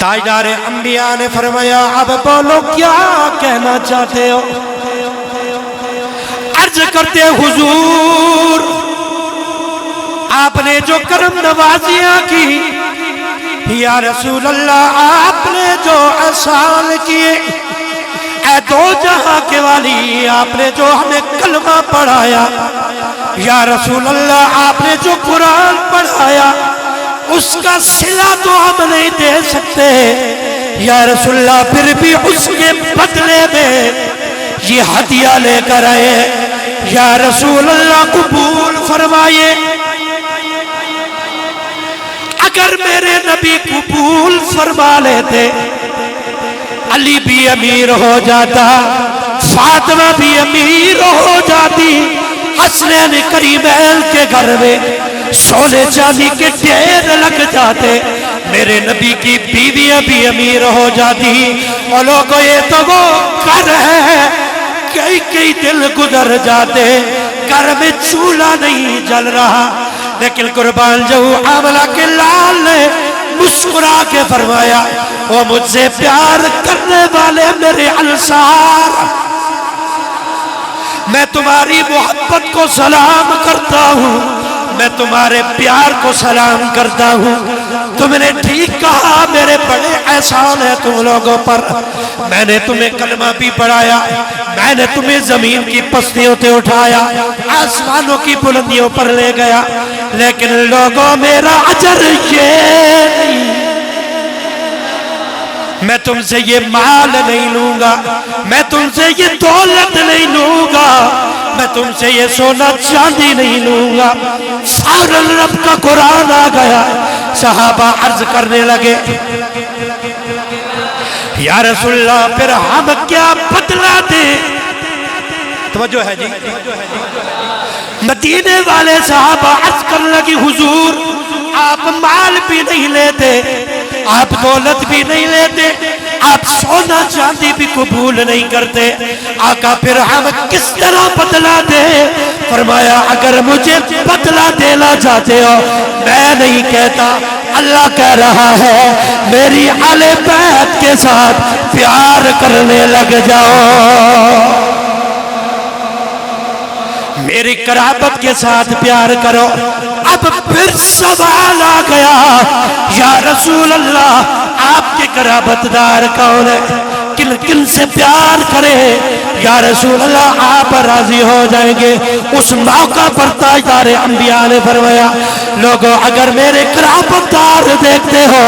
تاجدار انبیاء نے فرمایا اب بولو کیا کہنا چاہتے ہو؟ عرض کرتے حضور آپ نے جو کرم نوازیاں کی، یا رسول اللہ آپ نے جو احسان کیے، اے دو جہاں کے والی آپ نے جو ہمیں کلمہ پڑھایا، یا رسول اللہ آپ نے جو قرآن پڑھایا، اس کا صلہ تو ہم نہیں دے سکتے، یا رسول اللہ پھر بھی اس کے بدلے میں یہ ہدیہ لے کر آئے، یا رسول اللہ قبول فرمائیے۔ اگر میرے نبی قبول فرما لیتے، علی بھی امیر ہو جاتا، فاطمہ بھی امیر ہو جاتی، حسنین کریمین کے گھر میں سونے چاندی کے ڈھیر لگ جاتے، میرے نبی کی بیویاں بھی امیر ہو جاتی۔ اور لوگوں یہ تو وہ گھر ہے، کئی دل گزر جاتے، گھر میں چولہا نہیں جل رہا، لیکن قربان جاؤں آملہ کے لال نے مسکرا کے فرمایا وہ مجھ سے پیار کرنے والے میرے انصار، میں تمہاری محبت کو سلام کرتا ہوں، میں تمہارے پیار کو سلام کرتا ہوں، تم نے ٹھیک کہا میرے بڑے احسان ہے تم لوگوں پر، میں نے تمہیں کلمہ بھی پڑھایا، میں نے تمہیں زمین کی پستیوں سے اٹھایا، آسمانوں کی بلندیوں پر لے گیا، لیکن لوگوں میرا اجر یہ نہیں، میں تم سے یہ مال نہیں لوں گا، میں تم سے یہ دولت نہیں لوں گا، میں تم سے یہ سونا چاندی نہیں لوں گا۔ فوراً رب کا قرآن آ گیا، صحابہ عرض کرنے لگے یا رسول اللہ پھر ہم کیا بدلہ دیں؟ توجہ ہے جی، مدینے والے صحابہ عرض کرنے لگی حضور آپ مال بھی نہیں لیتے، آپ دولت بھی نہیں لیتے، آپ سونا چاندی بھی قبول نہیں کرتے، آقا پھر ہم کس طرح بدلہ دیں؟ فرمایا اگر مجھے بدلہ دینا چاہتے ہو میں نہیں کہتا، اللہ کہہ رہا ہے میری اہل بیت کے ساتھ پیار کرنے لگ جاؤ، میری قرابت کے ساتھ پیار کرو۔ اب پھر سوال آ گیا یا رسول اللہ آپ کے قرابت دار کون ہے، کن کن سے پیار کرے؟ یا رسول اللہ آپ راضی ہو جائیں گے؟ اس موقع پر تاجدار انبیاء نے فرمایا لوگوں اگر میرے قرابت دار دیکھتے ہو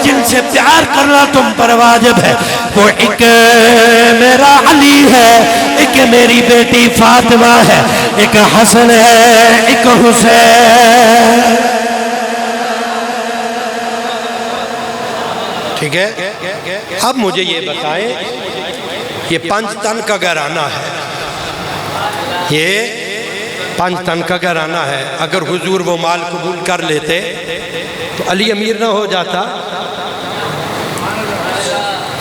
جن سے پیار کرنا تم پر واجب ہے، وہ ایک میرا علی ہے، ایک میری بیٹی فاطمہ ہے، ایک حسن ہے، ایک حسین۔ ٹھیک ہے، اب مجھے یہ بتائیں یہ 5 تن کا گھرانہ ہے، یہ 5 تن کا گھرانہ ہے، اگر حضور وہ مال قبول کر لیتے تو علی امیر نہ ہو جاتا؟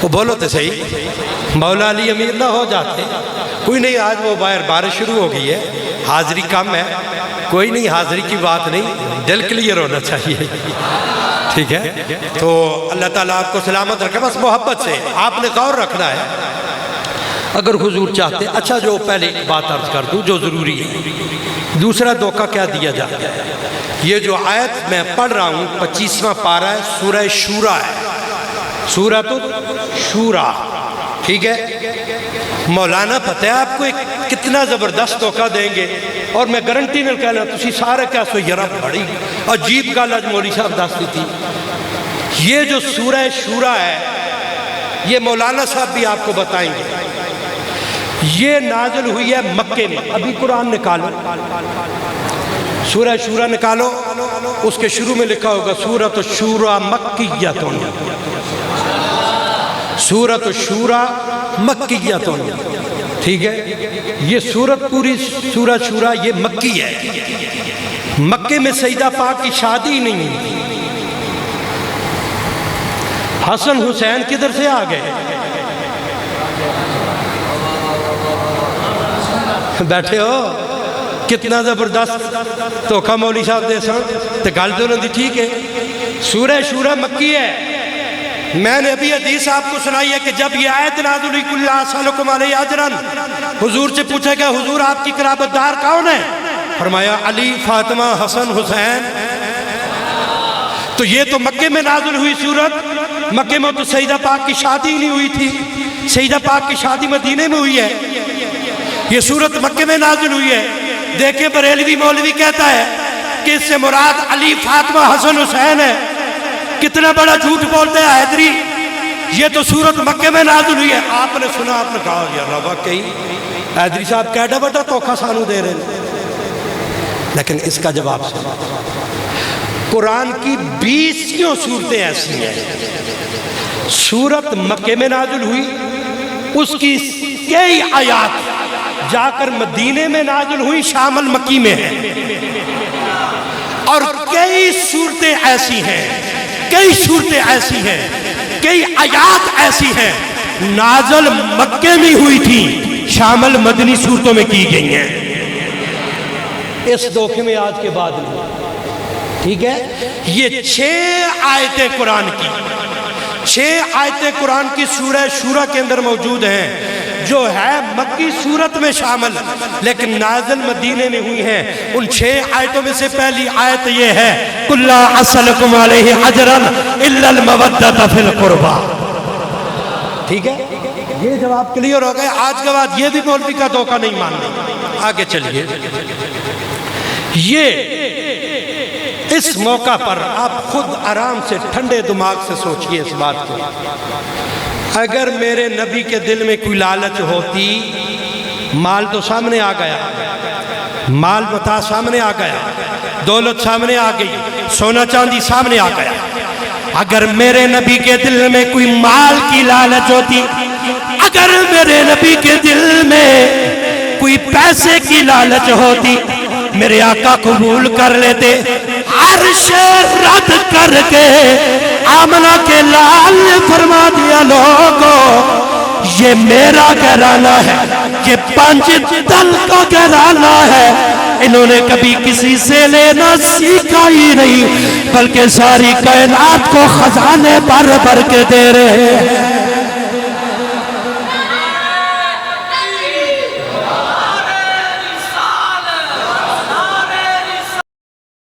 وہ بولو تو صحیح، مولا علی امیر نہ ہو جاتے؟ کوئی نہیں، آج وہ باہر بارش شروع ہو گئی ہے، حاضری کم ہے، کوئی نہیں، حاضری کی بات نہیں، دل کلیئر ہونا چاہیے، ٹھیک ہے؟ تو اللہ تعالیٰ آپ کو سلامت رکھے، بس محبت سے آپ نے غور رکھنا ہے اگر حضور چاہتے۔ اچھا جو پہلے بات عرض کر دوں جو ضروری ہے، دوسرا دھوکہ کیا دیا جاتا ہے، یہ جو آیت میں پڑھ رہا ہوں 25واں پارہ ہے، سورہ شورا ہے، سورۃ شورا، ٹھیک ہے؟ مولانا پتہ ہے آپ کو کتنا زبردست دھوکہ دیں گے، اور میں گارنٹی نہ کہنا تسی سارے کیا سو یرا بڑی عجیب گل اج مولوی صاحب دس دیتی۔ یہ جو سورہ شورا ہے یہ مولانا صاحب بھی آپ کو بتائیں گے، یہ نازل ہوئی ہے مکے میں۔ ابھی قرآن نکالو، سورہ شورا نکالو، اس کے شروع میں لکھا ہوگا سورۃ الشورا مکیۃ، سورۃ الشورا مکیۃ، ٹھیک ہے؟ یہ سورت پوری سورہ شورا یہ مکی ہے، مکے میں سیدہ پاک کی شادی نہیں ہوئی، حسن حسین کدھر سے آ گئے؟ بیٹھے ہو، کتنا زبردست دھوکہ مولوی صاحب دے سن تے گل تے انہاں دی ٹھیک ہے۔ سورہ شورا مکی ہے، میں نے ابھی حدیث آپ کو سنائی ہے کہ جب یہ آیت نازل ہوئی کل اسألکم علیہ اجرا، حضور سے پوچھا گیا حضور آپ کی قرابت دار کون ہے؟ فرمایا علی، فاطمہ، حسن، حسین۔ تو یہ تو مکے میں نازل ہوئی سورت، مکے میں تو سیدہ پاک کی شادی نہیں ہوئی تھی، سیدہ پاک کی شادی مدینے میں ہوئی ہے، یہ سورت مکے میں نازل ہوئی ہے۔ دیکھیں بریلوی مولوی کہتا ہے کہ اس سے مراد علی، فاطمہ، حسن، حسین ہے، کتنا بڑا جھوٹ بولتے ہیں حیدری، یہ تو سورت مکے میں نازل ہوئی ہے۔ آپ نے سنا، آپ نے کہا یا رب واقعی حیدری صاحب کیڈا بڑا دھوکا سانو دے رہے ہیں۔ لیکن اس کا جواب سنا، قرآن کی 20 صورتیں ایسی ہیں، سورت مکے میں نازل ہوئی، اس کی کئی آیات جا کر مدینے میں نازل ہوئی، شام المکی میں ہے، اور کئی صورتیں ایسی ہیں، کئی صورتیں ایسی ہیں، کئی آیات ایسی ہیں نازل مکے میں ہوئی تھی، شامل مدنی صورتوں میں کی گئی ہیں۔ اس دھوکے میں آج کے بعد نہیں، ٹھیک ہے؟ یہ 6 آیتیں قرآن کی، 6 آیتیں قرآن کی سورہ شورى کے اندر موجود ہیں، جو ہے مکی صورت میں شامل لیکن نازل مدینے میں ہوئی ہیں۔ ان 6 آیتوں میں سے پہلی آیت یہ ہے قُلْ لَا أَسْأَلُكُمْ عَلَيْهِ أَجْرًا إِلَّا الْمَوَدَّةَ فِي الْقُرْبَى۔ ٹھیک ہے، یہ جواب کلیئر ہو گئے۔ آج کے بعد یہ بھی مولوی کا دھوکہ نہیں ماننا۔ آگے چلیے، یہ اس موقع پر آپ خود آرام سے ٹھنڈے دماغ سے سوچئے اس بات کو، اگر میرے نبی کے دل میں کوئی لالچ ہوتی، مال تو سامنے آ گیا، مال متاع سامنے آ گیا، دولت سامنے آ گئی، سونا چاندی سامنے آ گیا، اگر میرے نبی کے دل میں کوئی مال کی لالچ ہوتی، اگر میرے نبی کے دل میں کوئی پیسے کی لالچ ہوتی، میرے آقا قبول کر لیتے، عرش رد کر کے آمنہ کے لال نے فرما دیا لوگوں یہ میرا گھرانہ ہے، یہ 5 دل کا گھرانہ ہے، انہوں نے کبھی کسی سے لینا سیکھا ہی نہیں، بلکہ ساری کائنات کو خزانے بھر بھر کے دے رہے ہیں۔